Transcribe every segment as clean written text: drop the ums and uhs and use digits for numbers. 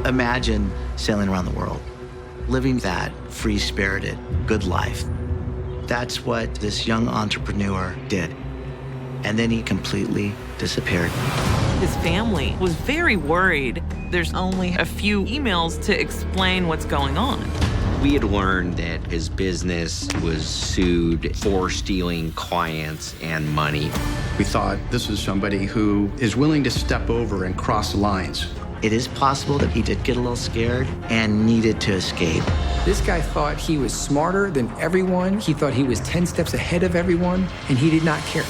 Imagine sailing around the world, living that free-spirited, good life. That's what this young entrepreneur did. And then he completely disappeared. His family was very worried. There's only a few emails to explain what's going on. We had learned that his business was sued for stealing clients and money. We thought this is somebody who is willing to step over and cross lines. It is possible that he did get a little scared and needed to escape. This guy thought he was smarter than everyone. He thought he was 10 steps ahead of everyone, and he did not care.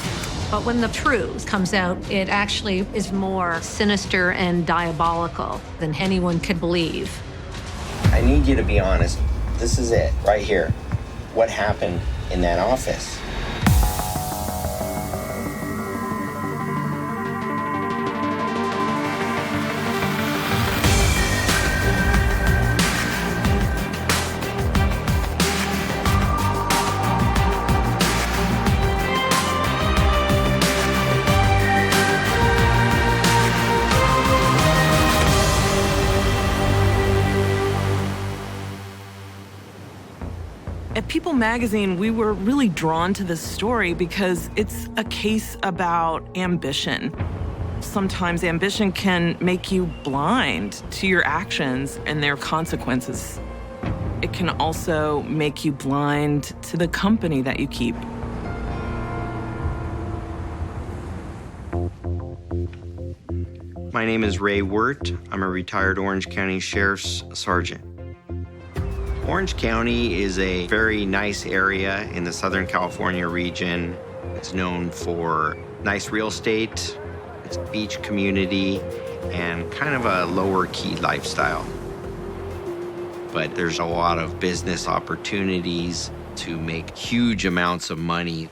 But when the truth comes out, it actually is more sinister and diabolical than anyone could believe. I need you to be honest. This is it, right here. What happened in that office? At People magazine, we were really drawn to this story because it's a case about ambition. Sometimes ambition can make you blind to your actions and their consequences. It can also make you blind to the company that you keep. My name is Ray Wirt. I'm a retired Orange County Sheriff's Sergeant. Orange County is a very nice area in the Southern California region. It's known for nice real estate, it's a beach community, and kind of a lower-key lifestyle. But there's a lot of business opportunities to make huge amounts of money.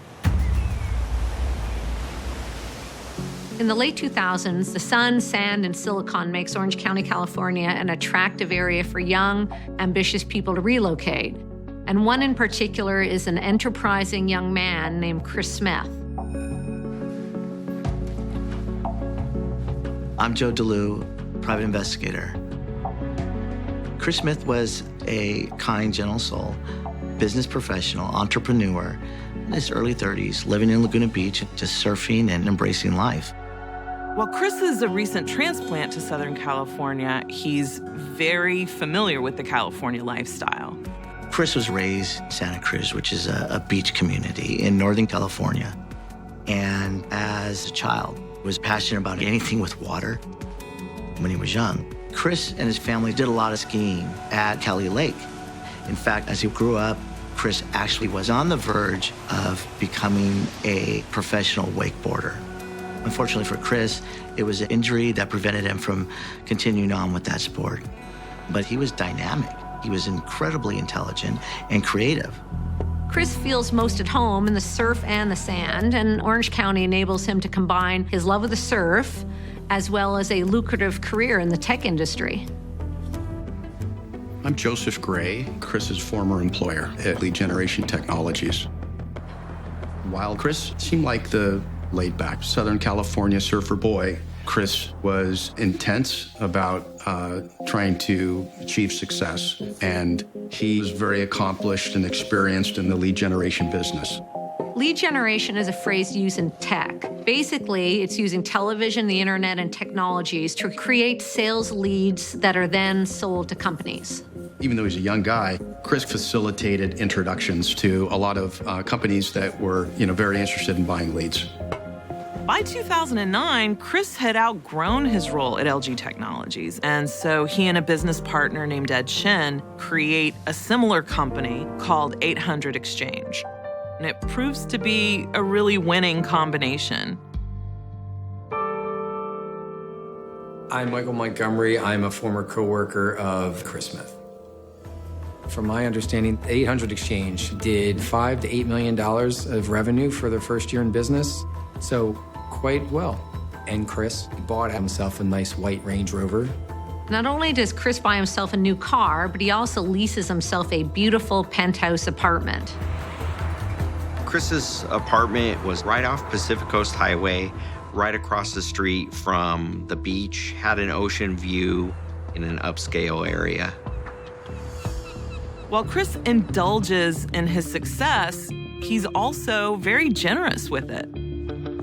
In the late 2000s, the sun, sand, and silicon makes Orange County, California an attractive area for young, ambitious people to relocate. And one in particular is an enterprising young man named Chris Smith. I'm Joe DeLue, private investigator. Chris Smith was a kind, gentle soul, business professional, entrepreneur in his early 30s, living in Laguna Beach, just surfing and embracing life. While Chris is a recent transplant to Southern California, he's very familiar with the California lifestyle. Chris was raised in Santa Cruz, which is a beach community in Northern California. And as a child, was passionate about anything with water when he was young. Chris and his family did a lot of skiing at Cali Lake. In fact, as he grew up, Chris actually was on the verge of becoming a professional wakeboarder. Unfortunately for Chris, it was an injury that prevented him from continuing on with that sport. But he was dynamic. He was incredibly intelligent and creative. Chris feels most at home in the surf and the sand, and Orange County enables him to combine his love of the surf as well as a lucrative career in the tech industry. I'm Joseph Gray, Chris's former employer at Lead Generation Technologies. While Chris seemed like the laid-back Southern California surfer boy, Chris was intense about trying to achieve success, and he was very accomplished and experienced in the lead generation business. Lead generation is a phrase used in tech. Basically, it's using television, the internet, and technologies to create sales leads that are then sold to companies. Even though he's a young guy, Chris facilitated introductions to a lot of companies that were, very interested in buying leads. By 2009, Chris had outgrown his role at LG Technologies, and so he and a business partner named Ed Shin create a similar company called 800 Exchange. And it proves to be a really winning combination. I'm Michael Montgomery. I'm a former coworker of Chris Smith. From my understanding, 800 Exchange did $5 to $8 million of revenue for their first year in business, so quite well. And Chris bought himself a nice white Range Rover. Not only does Chris buy himself a new car, but he also leases himself a beautiful penthouse apartment. Chris's apartment was right off Pacific Coast Highway, right across the street from the beach, had an ocean view. in an upscale area. While Chris indulges in his success, he's also very generous with it.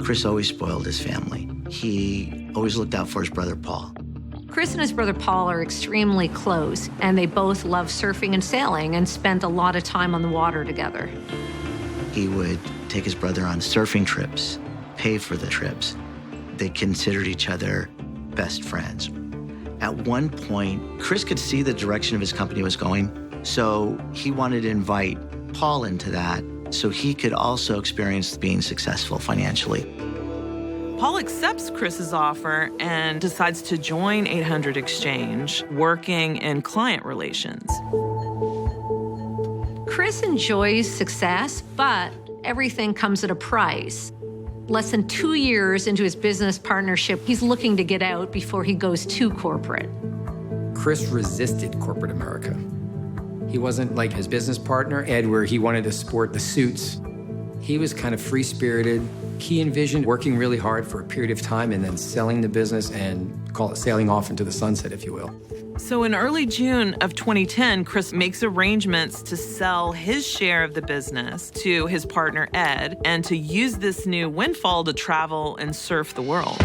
Chris always spoiled his family. He always looked out for his brother, Paul. Chris and his brother Paul are extremely close, and they both love surfing and sailing and spent a lot of time on the water together. He would take his brother on surfing trips, pay for the trips. They considered each other best friends. At one point, Chris could see the direction of his company was going, so he wanted to invite Paul into that so he could also experience being successful financially. Paul accepts Chris's offer and decides to join 800 Exchange, working in client relations. Chris enjoys success, but everything comes at a price. Less than 2 years into his business partnership, he's looking to get out before he goes too corporate. Chris resisted corporate America. He wasn't like his business partner, Ed, where he wanted to sport the suits. He was kind of free-spirited. He envisioned working really hard for a period of time and then selling the business and call it sailing off into the sunset, if you will. So in early June of 2010, Chris makes arrangements to sell his share of the business to his partner, Ed, and to use this new windfall to travel and surf the world.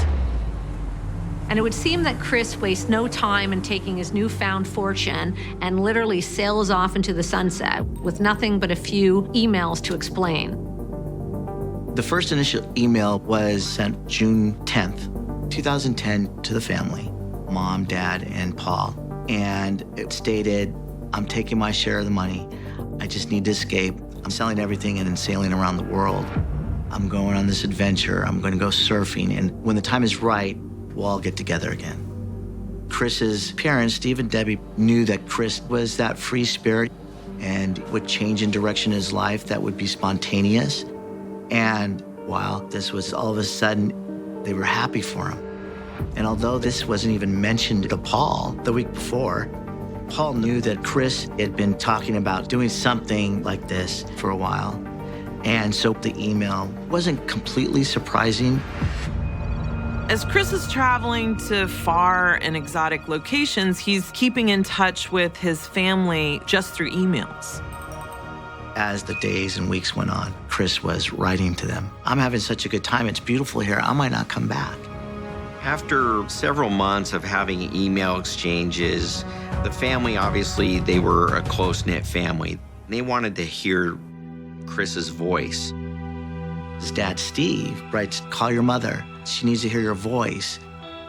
And it would seem that Chris wastes no time in taking his newfound fortune and literally sails off into the sunset with nothing but a few emails to explain. The first initial email was sent June 10th, 2010 to the family, Mom, Dad, and Paul. And it stated, I'm taking my share of the money. I just need to escape. I'm selling everything and then sailing around the world. I'm going on this adventure. I'm going to go surfing. And when the time is right, we'll all get together again. Chris's parents, Steve and Debbie, knew that Chris was that free spirit and would change in direction in his life that would be spontaneous. And while this was all of a sudden, they were happy for him. And although this wasn't even mentioned to Paul the week before, Paul knew that Chris had been talking about doing something like this for a while. And so the email wasn't completely surprising. As Chris is traveling to far and exotic locations, he's keeping in touch with his family just through emails. As the days and weeks went on, Chris was writing to them, I'm having such a good time. It's beautiful here. I might not come back. After several months of having email exchanges, the family, obviously, they were a close-knit family. They wanted to hear Chris's voice. His dad, Steve, writes, call your mother. She needs to hear your voice.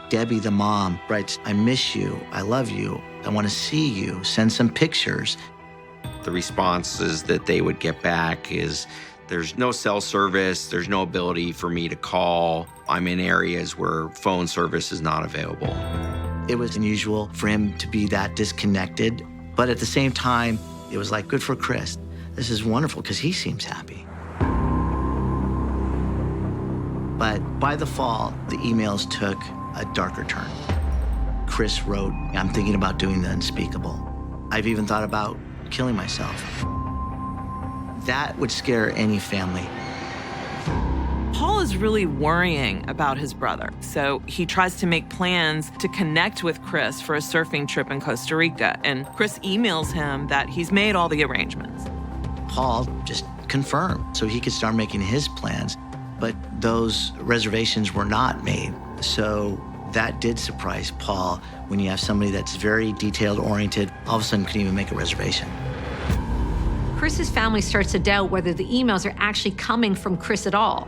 Debbie, the mom, writes, I miss you. I love you. I want to see you. Send some pictures. The responses that they would get back is, there's no cell service, there's no ability for me to call. I'm in areas where phone service is not available. It was unusual for him to be that disconnected, but at the same time, it was like, good for Chris. This is wonderful because he seems happy. But by the fall, the emails took a darker turn. Chris wrote, I'm thinking about doing the unspeakable. I've even thought about killing myself. That would scare any family. Paul is really worrying about his brother, so he tries to make plans to connect with Chris for a surfing trip in Costa Rica, and Chris emails him that he's made all the arrangements. Paul just confirmed so he could start making his plans, but those reservations were not made. So that did surprise Paul when you have somebody that's very detail-oriented, all of a sudden couldn't even make a reservation. Chris's family starts to doubt whether the emails are actually coming from Chris at all.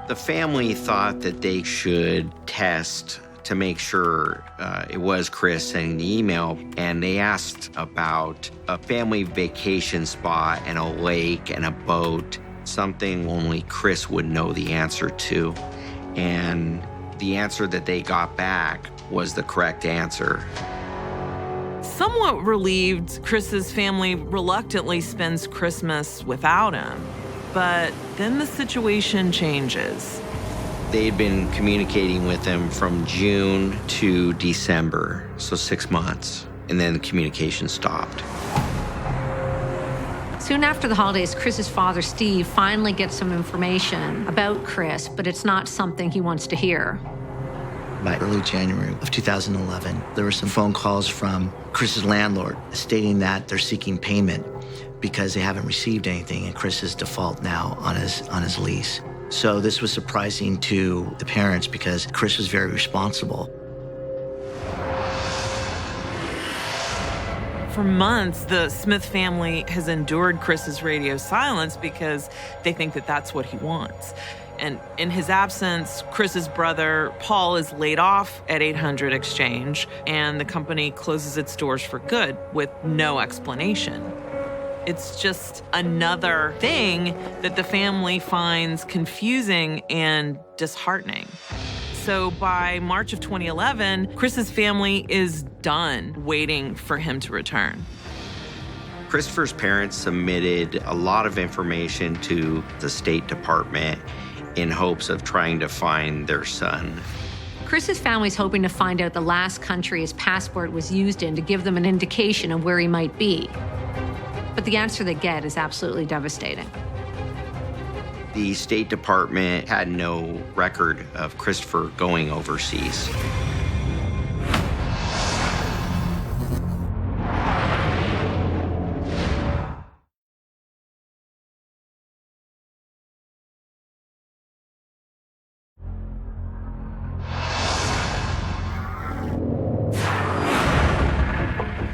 The family thought that they should test to make sure it was Chris sending the email, and they asked about a family vacation spot and a lake and a boat, something only Chris would know the answer to. And the answer that they got back was the correct answer. Somewhat relieved, Chris's family reluctantly spends Christmas without him. But then the situation changes. They'd been communicating with him from June to December, so 6 months, and then the communication stopped. Soon after the holidays, Chris's father, Steve, finally gets some information about Chris, but it's not something he wants to hear. By early January of 2011, there were some phone calls from Chris's landlord stating that they're seeking payment because they haven't received anything, and Chris is default now on his lease. So this was surprising to the parents because Chris was very responsible. For months, the Smith family has endured Chris's radio silence because they think that that's what he wants. And in his absence, Chris's brother, Paul, is laid off at 800 Exchange, and the company closes its doors for good with no explanation. It's just another thing that the family finds confusing and disheartening. So by March of 2011, Chris's family is done waiting for him to return. Christopher's parents submitted a lot of information to the State Department in hopes of trying to find their son. Chris's family's hoping to find out the last country his passport was used in to give them an indication of where he might be. But the answer they get is absolutely devastating. The State Department had no record of Christopher going overseas.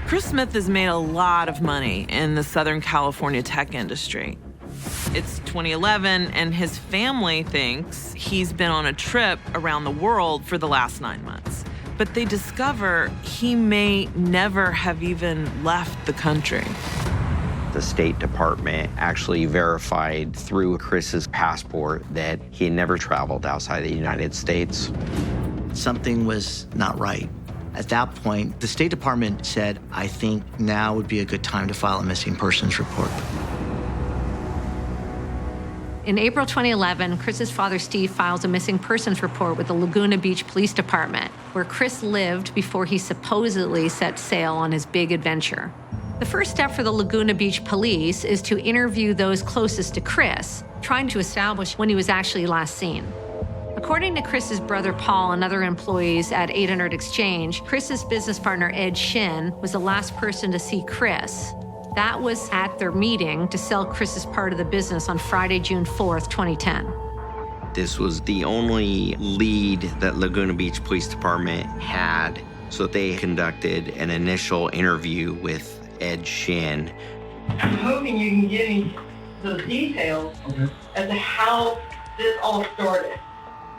Chris Smith has made a lot of money in the Southern California tech industry. It's 2011, and his family thinks he's been on a trip around the world for the last 9 months. But they discover he may never have even left the country. The State Department actually verified through Chris's passport that he had never traveled outside the United States. Something was not right. At that point, the State Department said, I think now would be a good time to file a missing persons report. In April 2011, Chris's father, Steve, files a missing persons report with the Laguna Beach Police Department, where Chris lived before he supposedly set sail on his big adventure. The first step for the Laguna Beach Police is to interview those closest to Chris, trying to establish when he was actually last seen. According to Chris's brother Paul and other employees at 800 Exchange, Chris's business partner Ed Shin was the last person to see Chris. That was at their meeting to sell Chris's part of the business on Friday, June 4th, 2010. This was the only lead that Laguna Beach Police Department had, so they conducted an initial interview with Ed Shin. I'm hoping you can give me the details as to how this all started.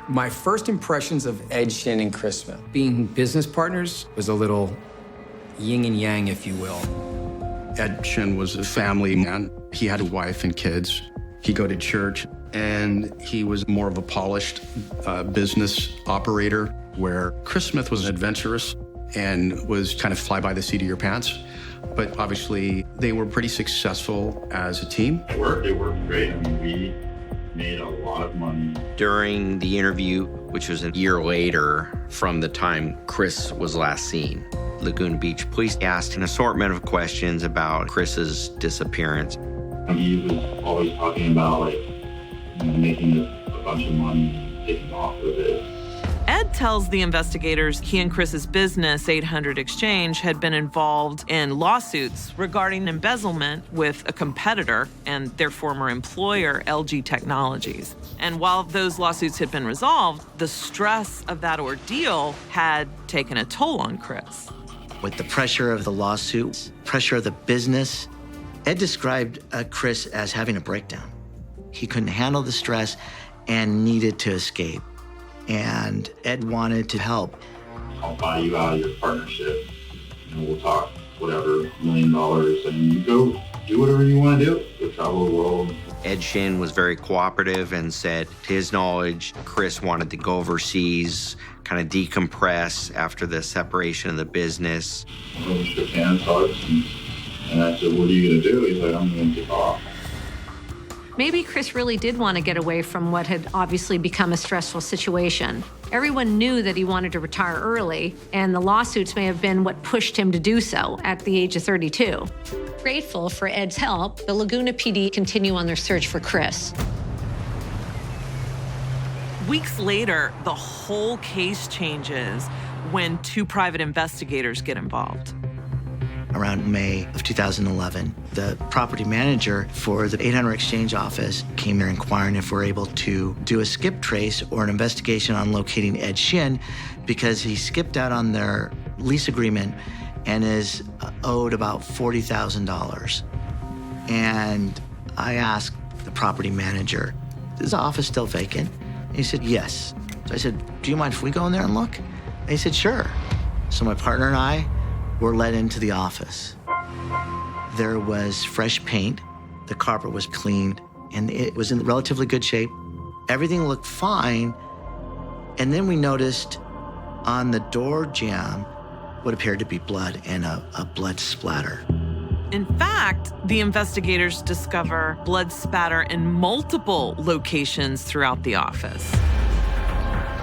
My first impressions of Ed Shin and Chris Smith, being business partners, was a little yin and yang, if you will. Ed Shin was a family man. He had a wife and kids. He'd go to church, and he was more of a polished business operator, where Chris Smith was adventurous and was kind of fly by the seat of your pants. But obviously, they were pretty successful as a team. It worked great. I mean, we made a lot of money. During the interview, which was a year later from the time Chris was last seen, Laguna Beach Police asked an assortment of questions about Chris's disappearance. He was always talking about making a bunch of money, taking off of it. Ed tells the investigators he and Chris's business, 800 Exchange, had been involved in lawsuits regarding embezzlement with a competitor and their former employer, LG Technologies. And while those lawsuits had been resolved, the stress of that ordeal had taken a toll on Chris. With the pressure of the lawsuits, pressure of the business, Ed described Chris as having a breakdown. He couldn't handle the stress and needed to escape. And Ed wanted to help. I'll buy you out of your partnership, and we'll talk whatever, $1 million, and you go do whatever you want to do. Go travel the world. Ed Shin was very cooperative and said, to his knowledge, Chris wanted to go overseas, kind of decompress after the separation of the business. We shook hands, hugs, and I said, what are you going to do? He's like, I'm going to take off. Maybe Chris really did want to get away from what had obviously become a stressful situation. Everyone knew that he wanted to retire early, and the lawsuits may have been what pushed him to do so at the age of 32. Grateful for Ed's help, the Laguna PD continue on their search for Chris. Weeks later, the whole case changes when 2 private investigators get involved. Around May of 2011, the property manager for the 800 Exchange office came here inquiring if we're able to do a skip trace or an investigation on locating Ed Shin because he skipped out on their lease agreement and is owed about $40,000. And I asked the property manager, is the office still vacant? And he said, yes. So I said, do you mind if we go in there and look? And he said, sure. So my partner and I were led into the office. There was fresh paint, the carpet was cleaned, and it was in relatively good shape. Everything looked fine, and then we noticed on the door jamb what appeared to be blood and a blood splatter. In fact, the investigators discover blood spatter in multiple locations throughout the office.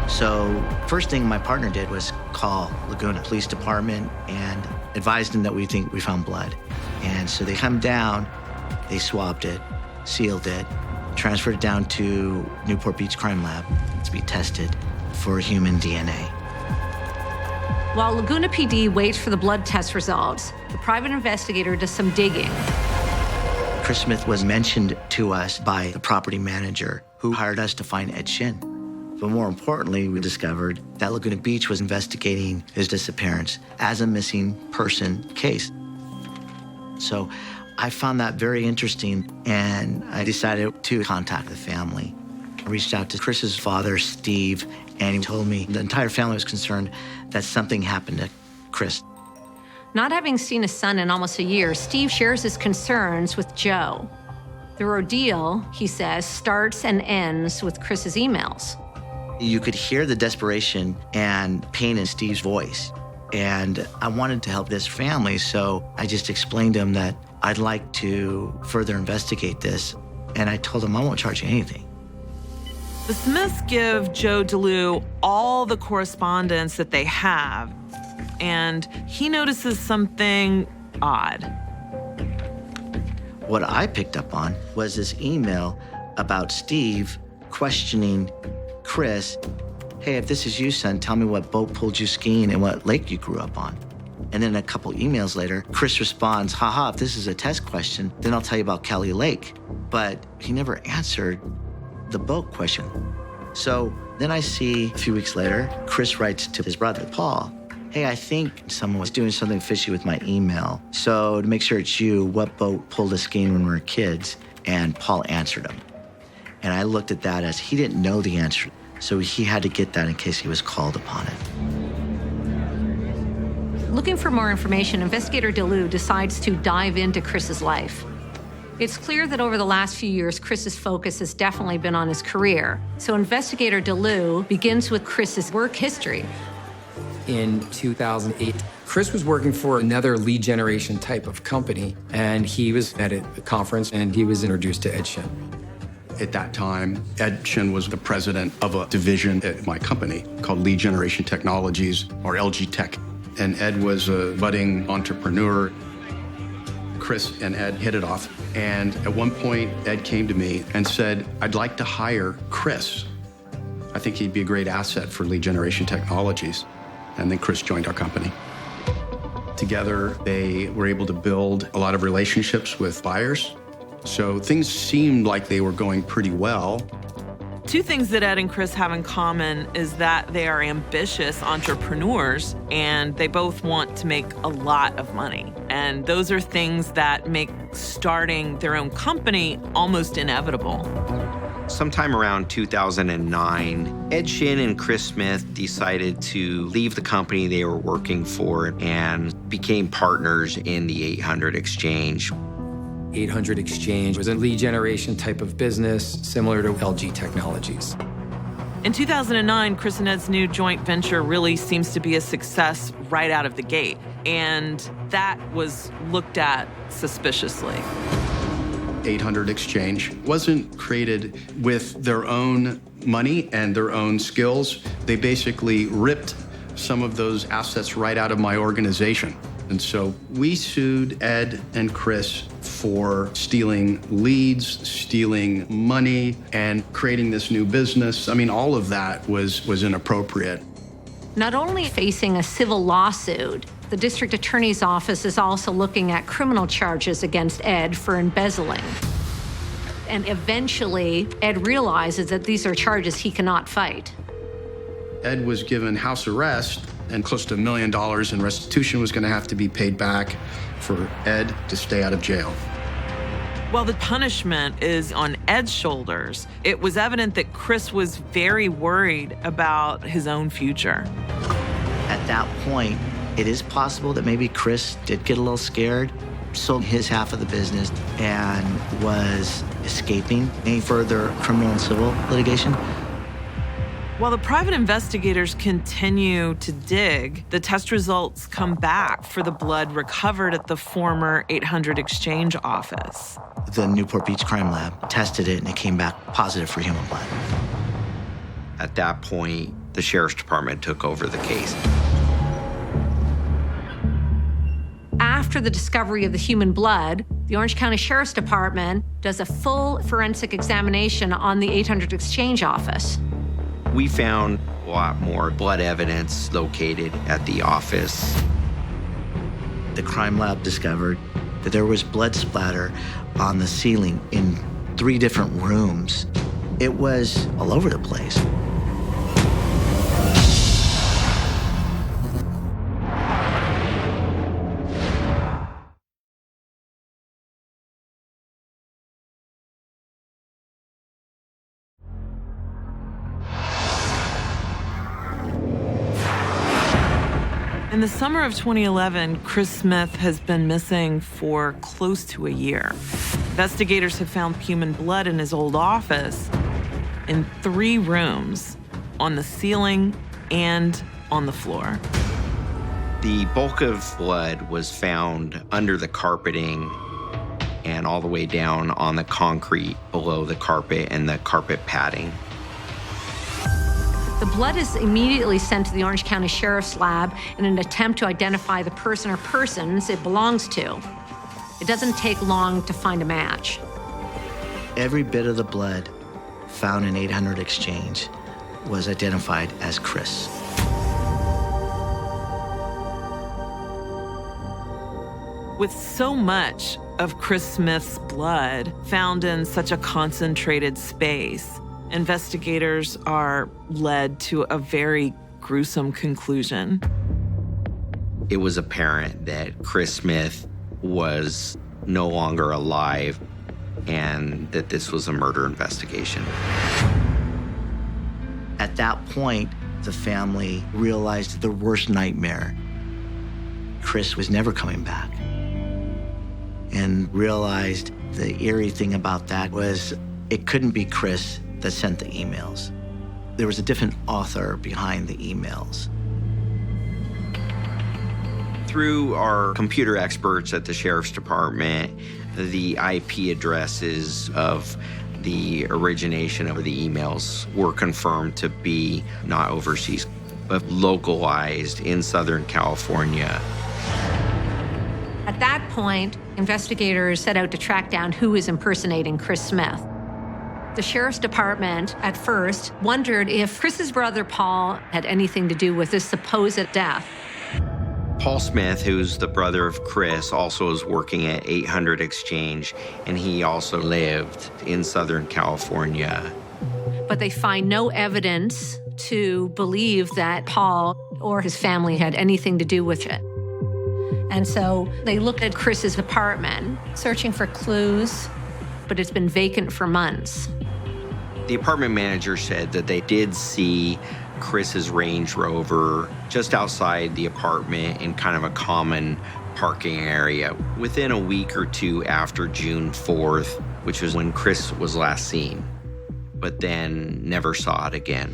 So first thing my partner did was call Laguna Police Department and advised them that we think we found blood. And so they come down, they swabbed it, sealed it, transferred it down to Newport Beach Crime Lab to be tested for human DNA. While Laguna PD waits for the blood test results, the private investigator does some digging. Chris Smith was mentioned to us by the property manager who hired us to find Ed Shin. But more importantly, we discovered that Laguna Beach was investigating his disappearance as a missing person case. So I found that very interesting, and I decided to contact the family. I reached out to Chris's father, Steve, and he told me the entire family was concerned that something happened to Chris. Not having seen his son in almost a year, Steve shares his concerns with Joe. The ordeal, he says, starts and ends with Chris's emails. You could hear the desperation and pain in Steve's voice. And I wanted to help this family, so I just explained to him that I'd like to further investigate this. And I told him I won't charge you anything. The Smiths give Joe DeLue all the correspondence that they have, and he notices something odd. What I picked up on was this email about Steve questioning Chris, hey, if this is you, son, tell me what boat pulled you skiing and what lake you grew up on. And then a couple emails later, Chris responds, haha, if this is a test question, then I'll tell you about Kelly Lake. But he never answered the boat question. So then I see a few weeks later, Chris writes to his brother, Paul, hey, I think someone was doing something fishy with my email. So to make sure it's you, what boat pulled us skiing when we were kids? And Paul answered him. And I looked at that as he didn't know the answer. So he had to get that in case he was called upon it. Looking for more information, investigator DeLue decides to dive into Chris's life. It's clear that over the last few years, Chris's focus has definitely been on his career. So investigator DeLue begins with Chris's work history. In 2008, Chris was working for another lead generation type of company, and he was at a conference, and he was introduced to Ed Shin. At that time, Ed Shin was the president of a division at my company called Lead Generation Technologies, or LG Tech. And Ed was a budding entrepreneur. Chris and Ed hit it off. And at one point, Ed came to me and said, I'd like to hire Chris. I think he'd be a great asset for Lead Generation Technologies. And then Chris joined our company. Together, they were able to build a lot of relationships with buyers. So things seemed like they were going pretty well. Two things that Ed and Chris have in common is that they are ambitious entrepreneurs and they both want to make a lot of money. And those are things that make starting their own company almost inevitable. Sometime around 2009, Ed Shin and Chris Smith decided to leave the company they were working for and became partners in the 800 Exchange. 800 Exchange was a lead generation type of business similar to LG Technologies. In 2009, Chris and Ed's new joint venture really seems to be a success right out of the gate, and that was looked at suspiciously. 800 Exchange wasn't created with their own money and their own skills. They basically ripped some of those assets right out of my organization. And so we sued Ed and Chris for stealing leads, stealing money, and creating this new business. I mean, all of that was inappropriate. Not only facing a civil lawsuit, the district attorney's office is also looking at criminal charges against Ed for embezzling. And eventually, Ed realizes that these are charges he cannot fight. Ed was given house arrest, and close to $1 million in restitution was going to have to be paid back for Ed to stay out of jail. While the punishment is on Ed's shoulders, it was evident that Chris was very worried about his own future. At that point, it is possible that maybe Chris did get a little scared, sold his half of the business, and was escaping any further criminal and civil litigation. While the private investigators continue to dig, the test results come back for the blood recovered at the former 800 Exchange office. The Newport Beach Crime Lab tested it, and it came back positive for human blood. At that point, the sheriff's department took over the case. After the discovery of the human blood, the Orange County Sheriff's Department does a full forensic examination on the 800 Exchange office. We found a lot more blood evidence located at the office. The crime lab discovered that there was blood splatter on the ceiling in 3 different rooms. It was all over the place. In the summer of 2011, Chris Smith has been missing for close to a year. Investigators have found human blood in his old office in 3 rooms, on the ceiling and on the floor. The bulk of blood was found under the carpeting and all the way down on the concrete below the carpet and the carpet padding. The blood is immediately sent to the Orange County Sheriff's Lab in an attempt to identify the person or persons it belongs to. It doesn't take long to find a match. Every bit of the blood found in 800 Exchange was identified as Chris. With so much of Chris Smith's blood found in such a concentrated space, investigators are led to a very gruesome conclusion. It was apparent that Chris Smith was no longer alive and that this was a murder investigation. At that point, the family realized their worst nightmare. Chris was never coming back. And realized the eerie thing about that was it couldn't be Chris that sent the emails. There was a different author behind the emails. Through our computer experts at the Sheriff's Department, the IP addresses of the origination of the emails were confirmed to be not overseas, but localized in Southern California. At that point, investigators set out to track down who is impersonating Chris Smith. The Sheriff's Department, at first, wondered if Chris's brother Paul had anything to do with this supposed death. Paul Smith, who's the brother of Chris, also is working at 800 Exchange, and he also lived in Southern California. But they find no evidence to believe that Paul or his family had anything to do with it. And so they looked at Chris's apartment, searching for clues, but it's been vacant for months. The apartment manager said that they did see Chris's Range Rover just outside the apartment in kind of a common parking area within a week or 2 after June 4th, which was when Chris was last seen, but then never saw it again.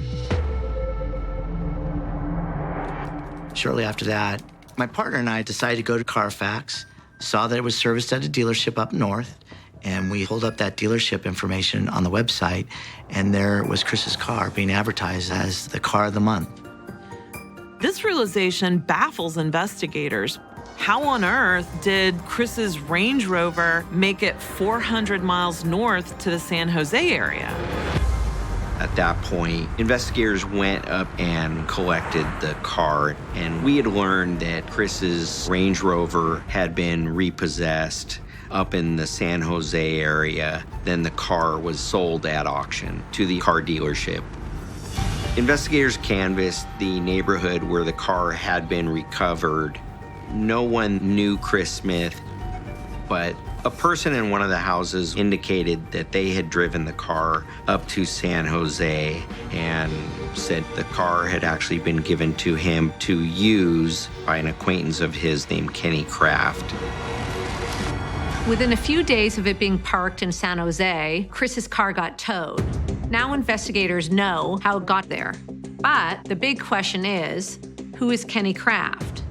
Shortly after that, my partner and I decided to go to Carfax, saw that it was serviced at a dealership up north, and we pulled up that dealership information on the website, and there was Chris's car being advertised as the car of the month. This realization baffles investigators. How on earth did Chris's Range Rover make it 400 miles north to the San Jose area? At that point, investigators went up and collected the car, and we had learned that Chris's Range Rover had been repossessed up in the San Jose area. Then the car was sold at auction to the car dealership. Investigators canvassed the neighborhood where the car had been recovered. No one knew Chris Smith, but a person in one of the houses indicated that they had driven the car up to San Jose and said the car had actually been given to him to use by an acquaintance of his named Kenny Kraft. Within a few days of it being parked in San Jose, Chris's car got towed. Now investigators know how it got there. But the big question is, who is Kenny Kraft?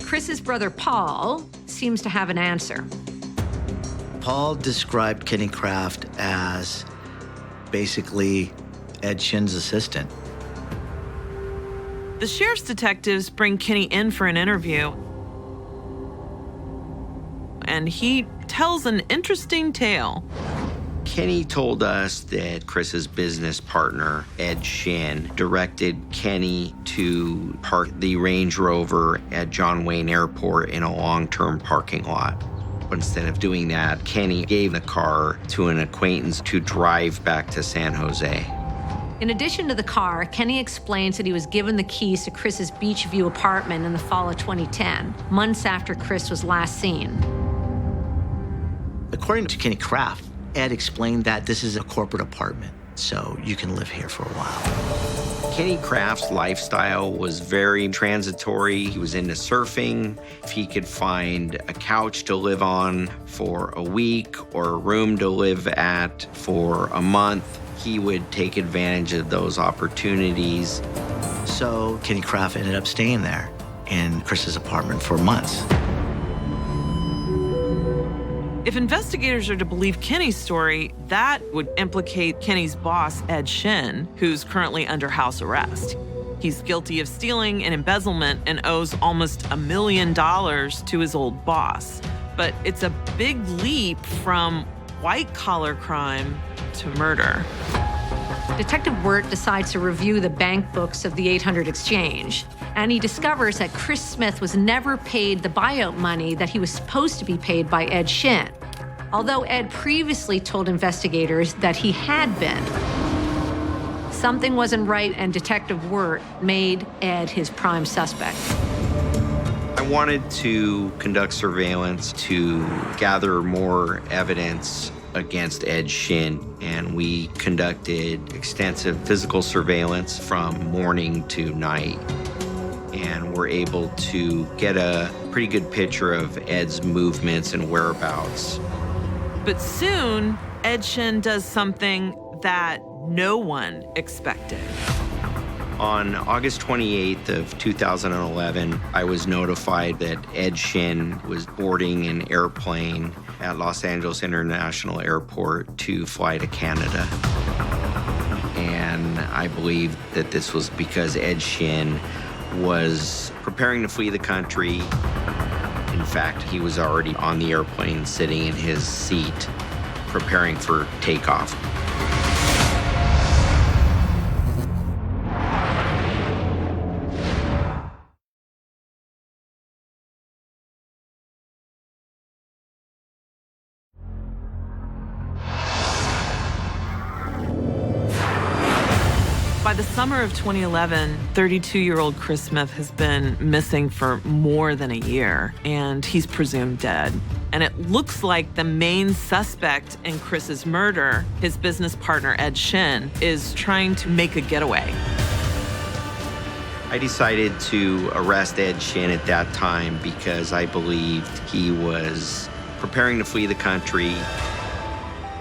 Chris's brother Paul seems to have an answer. Paul described Kenny Kraft as basically Ed Shin's assistant. The sheriff's detectives bring Kenny in for an interview, and he tells an interesting tale. Kenny told us that Chris's business partner, Ed Shin, directed Kenny to park the Range Rover at John Wayne Airport in a long-term parking lot. But instead of doing that, Kenny gave the car to an acquaintance to drive back to San Jose. In addition to the car, Kenny explains that he was given the keys to Chris's Beachview apartment in the fall of 2010, months after Chris was last seen. According to Kenny Kraft, Ed explained that this is a corporate apartment, so you can live here for a while. Kenny Kraft's lifestyle was very transitory. He was into surfing. If he could find a couch to live on for a week or a room to live at for a month, he would take advantage of those opportunities. So Kenny Kraft ended up staying there in Chris's apartment for months. If investigators are to believe Kenny's story, that would implicate Kenny's boss, Ed Shin, who's currently under house arrest. He's guilty of stealing and embezzlement and owes almost $1 million to his old boss. But it's a big leap from white-collar crime to murder. Detective Wirt decides to review the bank books of the 800 exchange, and he discovers that Chris Smith was never paid the buyout money that he was supposed to be paid by Ed Shin, although Ed previously told investigators that he had been. Something wasn't right, and Detective Wirt made Ed his prime suspect. I wanted to conduct surveillance to gather more evidence against Ed Shin, and we conducted extensive physical surveillance from morning to night, and were able to get a pretty good picture of Ed's movements and whereabouts. But soon, Ed Shin does something that no one expected. On August 28th of 2011, I was notified that Ed Shin was boarding an airplane at Los Angeles International Airport to fly to Canada. And I believe that this was because Ed Shin was preparing to flee the country. In fact, he was already on the airplane sitting in his seat, preparing for takeoff. By the summer of 2011, 32-year-old Chris Smith has been missing for more than a year, and he's presumed dead. And it looks like the main suspect in Chris's murder, his business partner, Ed Shin, is trying to make a getaway. I decided to arrest Ed Shin at that time because I believed he was preparing to flee the country.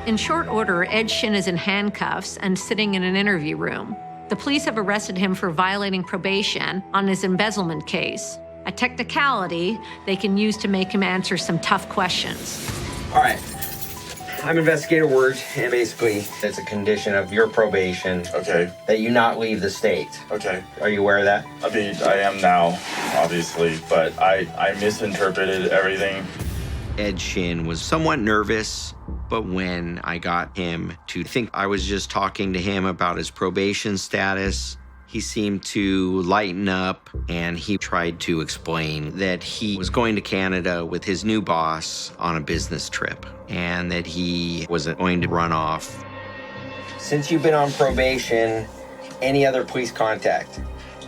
In short order, Ed Shin is in handcuffs and sitting in an interview room. The police have arrested him for violating probation on his embezzlement case, a technicality they can use to make him answer some tough questions. All right. I'm investigator Word, and basically it's a condition of your probation Okay. that you not leave the state. Okay. Are you aware of that? I mean, I am now, obviously, but I misinterpreted everything. Ed Shin was somewhat nervous, but when I got him to think I was just talking to him about his probation status, he seemed to lighten up, and he tried to explain that he was going to Canada with his new boss on a business trip, and that he wasn't going to run off. Since you've been on probation, any other police contact?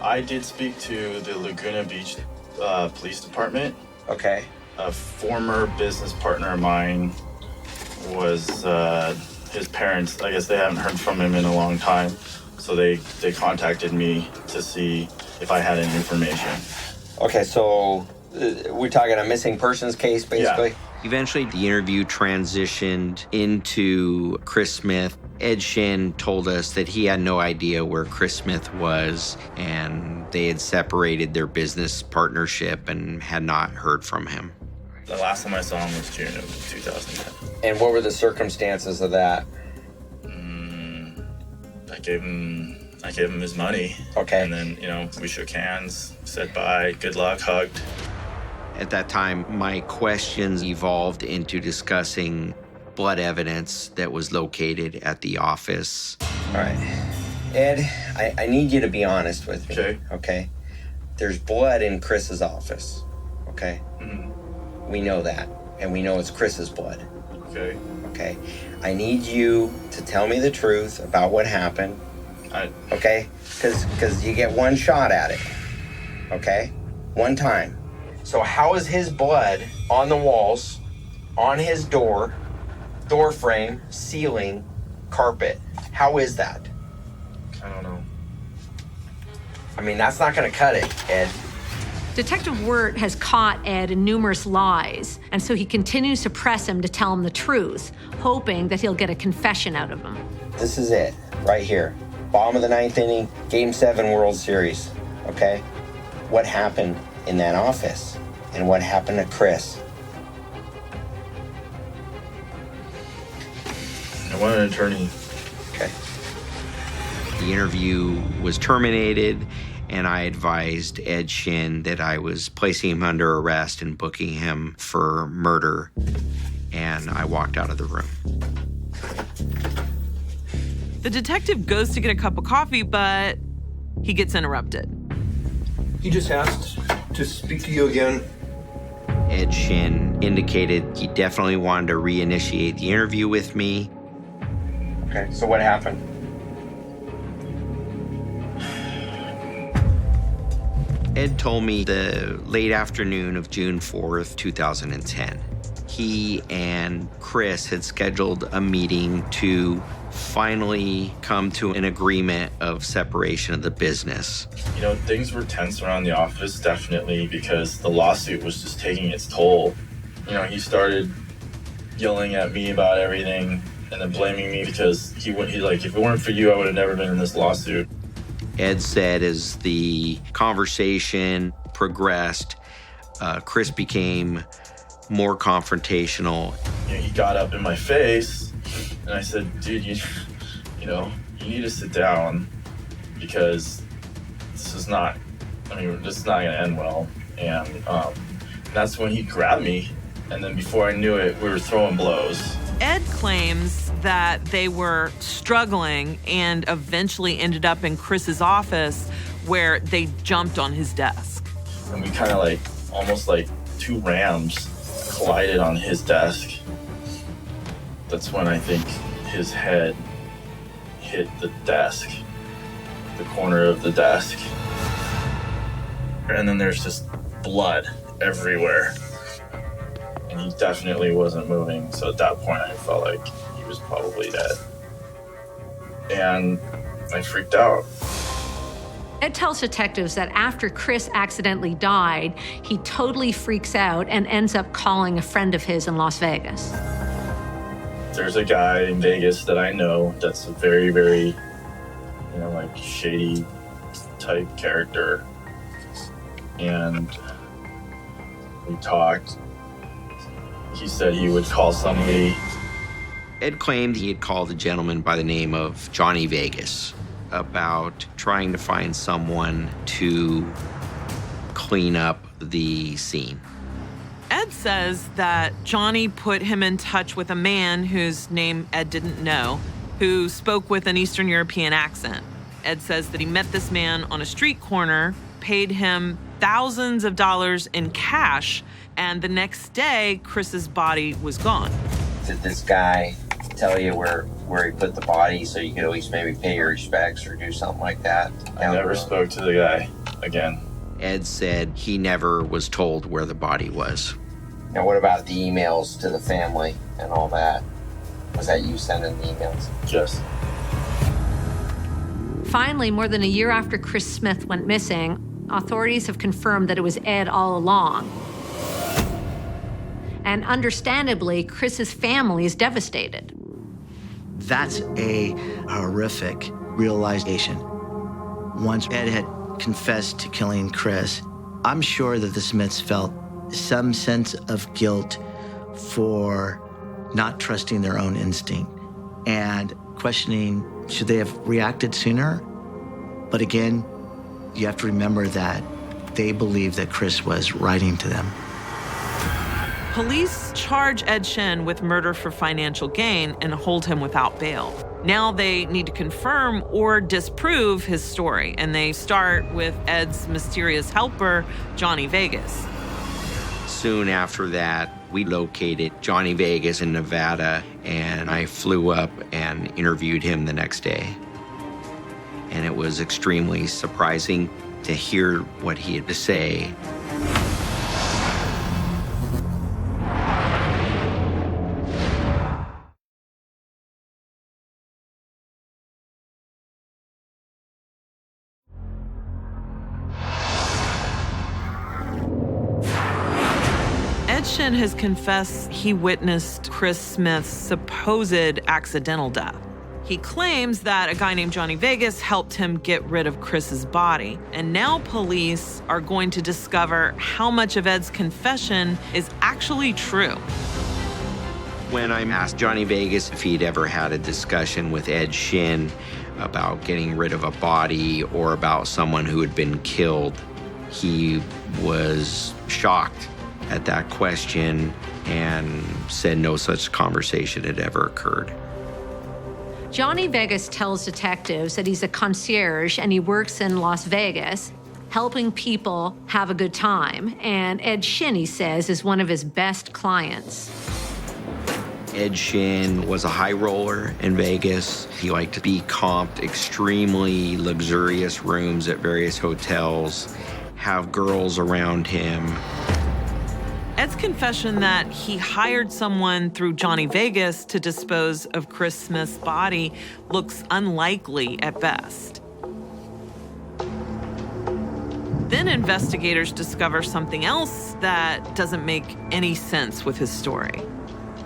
I did speak to the Laguna Beach Police Department. Okay. A former business partner of mine was his parents. I guess they haven't heard from him in a long time, so they contacted me to see if I had any information. Okay, so we're talking a missing persons case, basically? Yeah. Eventually, the interview transitioned into Chris Smith. Ed Shin told us that he had no idea where Chris Smith was, and they had separated their business partnership and had not heard from him. The last time I saw him was June of 2010. And what were the circumstances of that? I gave him his money. Okay. And then, we shook hands, said bye, good luck, hugged. At that time, my questions evolved into discussing blood evidence that was located at the office. All right. Ed, I need you to be honest with me. Okay. Okay? There's blood in Chris's office. Okay? Mm-hmm. We know that. And we know it's Chris's blood. Okay. Okay? I need you to tell me the truth about what happened. Okay? Because you get one shot at it. Okay? One time. So how is his blood on the walls, on his door frame, ceiling, carpet? How is that? I don't know. I mean, that's not going to cut it, Ed. Detective Wirt has caught Ed in numerous lies, and so he continues to press him to tell him the truth, hoping that he'll get a confession out of him. This is it, right here. Bottom of the 9th inning, Game 7 World Series, okay? What happened in that office? And what happened to Chris? I want an attorney. Okay. The interview was terminated, and I advised Ed Shin that I was placing him under arrest and booking him for murder, and I walked out of the room. The detective goes to get a cup of coffee, but he gets interrupted. He just asked to speak to you again. Ed Shin indicated he definitely wanted to reinitiate the interview with me. Okay, so what happened? Ed told me the late afternoon of June 4th, 2010. He and Chris had scheduled a meeting to finally come to an agreement of separation of the business. Things were tense around the office, definitely, because the lawsuit was just taking its toll. He started yelling at me about everything and then blaming me because he like, if it weren't for you, I would have never been in this lawsuit. Ed said as the conversation progressed, Chris became more confrontational. He got up in my face, and I said, dude, you need to sit down because this is not going to end well. And that's when he grabbed me, and then before I knew it, we were throwing blows. Ed claims that they were struggling and eventually ended up in Chris's office where they jumped on his desk. And we kind of almost like two rams collided on his desk. That's when I think his head hit the desk, the corner of the desk. And then there's just blood everywhere. And he definitely wasn't moving, so at that point I felt like he was probably dead. And I freaked out. Ed tells detectives that after Chris accidentally died, he totally freaks out and ends up calling a friend of his in Las Vegas. There's a guy in Vegas that I know that's a very, very, shady type character. And we talked. He said he would call somebody Ed claimed he had called a gentleman by the name of Johnny Vegas about trying to find someone to clean up the scene. Ed says that Johnny put him in touch with a man whose name Ed didn't know, who spoke with an Eastern European accent. Ed says that he met this man on a street corner, paid him thousands of dollars in cash, and the next day, Chris's body was gone. Did this guy tell you where he put the body so you could at least maybe pay your respects or do something like that? I never spoke to the guy again. Ed said he never was told where the body was. Now, what about the emails to the family and all that? Was that you sending the emails? Yes. Finally, more than a year after Chris Smith went missing, authorities have confirmed that it was Ed all along. And understandably, Chris's family is devastated. That's a horrific realization. Once Ed had confessed to killing Chris, I'm sure that the Smiths felt some sense of guilt for not trusting their own instinct and questioning, should they have reacted sooner? But again, you have to remember that they believed that Chris was writing to them. Police charge Ed Shin with murder for financial gain and hold him without bail. Now they need to confirm or disprove his story, and they start with Ed's mysterious helper, Johnny Vegas. Soon after that, we located Johnny Vegas in Nevada, and I flew up and interviewed him the next day. And it was extremely surprising to hear what he had to say. Ed Shin has confessed he witnessed Chris Smith's supposed accidental death. He claims that a guy named Johnny Vegas helped him get rid of Chris's body. And now police are going to discover how much of Ed's confession is actually true. When I asked Johnny Vegas if he'd ever had a discussion with Ed Shin about getting rid of a body or about someone who had been killed, he was shocked at that question and said no such conversation had ever occurred. Johnny Vegas tells detectives that he's a concierge and he works in Las Vegas, helping people have a good time. And Ed Shin, he says, is one of his best clients. Ed Shin was a high roller in Vegas. He liked to be comped extremely luxurious rooms at various hotels, have girls around him. Ed's confession that he hired someone through Johnny Vegas to dispose of Chris Smith's body looks unlikely at best. Then investigators discover something else that doesn't make any sense with his story.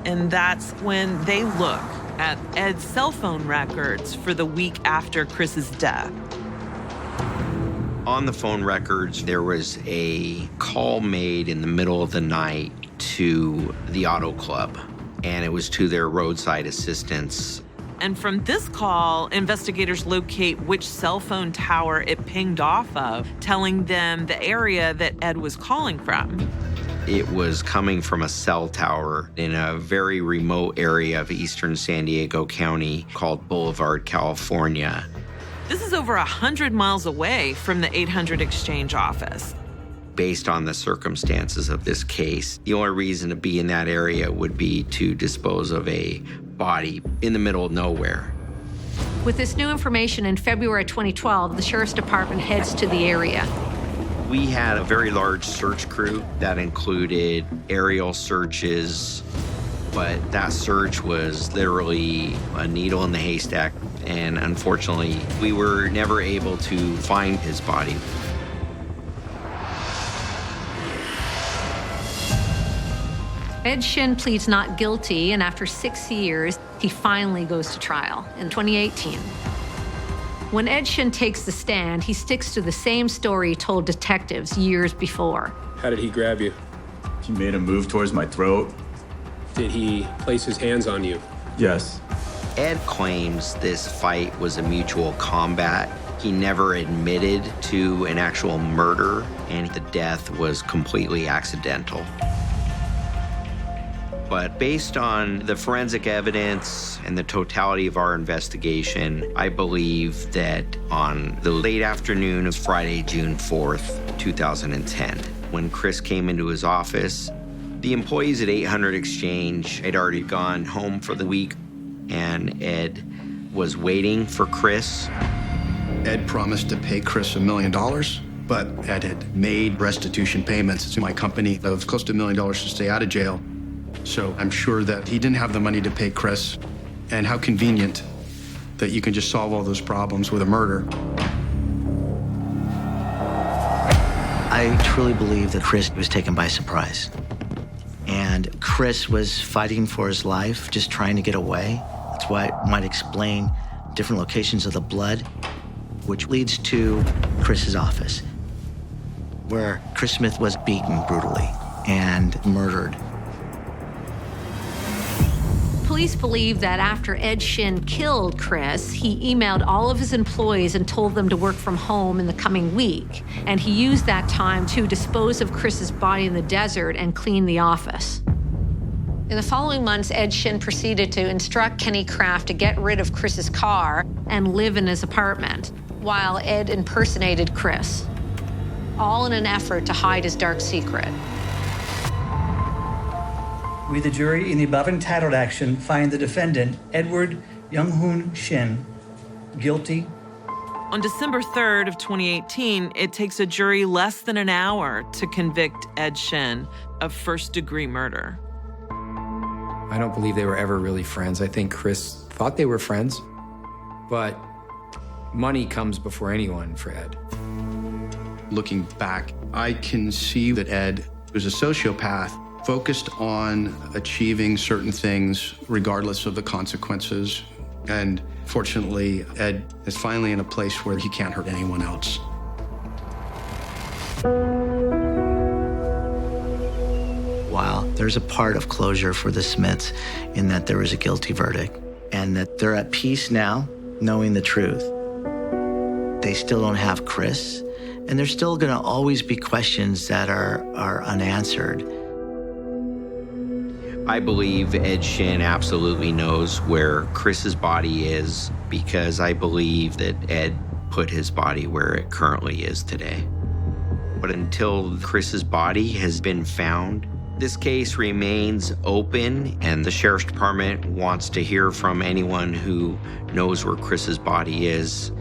And that's when they look at Ed's cell phone records for the week after Chris's death. On the phone records, there was a call made in the middle of the night to the auto club, and it was to their roadside assistance. And from this call, investigators locate which cell phone tower it pinged off of, telling them the area that Ed was calling from. It was coming from a cell tower in a very remote area of eastern San Diego County called Boulevard, California. This is over 100 miles away from the 800 exchange office. Based on the circumstances of this case, the only reason to be in that area would be to dispose of a body in the middle of nowhere. With this new information, in February 2012, the Sheriff's Department heads to the area. We had a very large search crew that included aerial searches, but that search was literally a needle in the haystack. And unfortunately, we were never able to find his body. Ed Shin pleads not guilty, and after 6 years, he finally goes to trial in 2018. When Ed Shin takes the stand, he sticks to the same story he told detectives years before. How did he grab you? He made a move towards my throat. Did he place his hands on you? Yes. Ed claims this fight was a mutual combat. He never admitted to an actual murder, and the death was completely accidental. But based on the forensic evidence and the totality of our investigation, I believe that on the late afternoon of Friday, June 4th, 2010, when Chris came into his office, the employees at 800 Exchange had already gone home for the week, and Ed was waiting for Chris. Ed promised to pay Chris $1 million, but Ed had made restitution payments to my company of close to $1 million to stay out of jail. So I'm sure that he didn't have the money to pay Chris. And how convenient that you can just solve all those problems with a murder. I truly believe that Chris was taken by surprise. And Chris was fighting for his life, just trying to get away. That's why it might explain different locations of the blood, which leads to Chris's office, where Chris Smith was beaten brutally and murdered. Police believe that after Ed Shin killed Chris, he emailed all of his employees and told them to work from home in the coming week. And he used that time to dispose of Chris's body in the desert and clean the office. In the following months, Ed Shin proceeded to instruct Kenny Kraft to get rid of Chris's car and live in his apartment, while Ed impersonated Chris, all in an effort to hide his dark secret. We, the jury, in the above entitled action, find the defendant, Edward Young-hoon Shin, guilty. On December 3rd of 2018, it takes a jury less than an hour to convict Ed Shin of first-degree murder. I don't believe they were ever really friends. I think Chris thought they were friends, but money comes before anyone for Ed. Looking back, I can see that Ed was a sociopath focused on achieving certain things regardless of the consequences. And fortunately, Ed is finally in a place where he can't hurt anyone else. While there's a part of closure for the Smiths in that there was a guilty verdict and that they're at peace now, knowing the truth, they still don't have Chris, and there's still going to always be questions that are unanswered. I believe Ed Shin absolutely knows where Chris's body is, because I believe that Ed put his body where it currently is today. But until Chris's body has been found, this case remains open, and the Sheriff's Department wants to hear from anyone who knows where Chris's body is.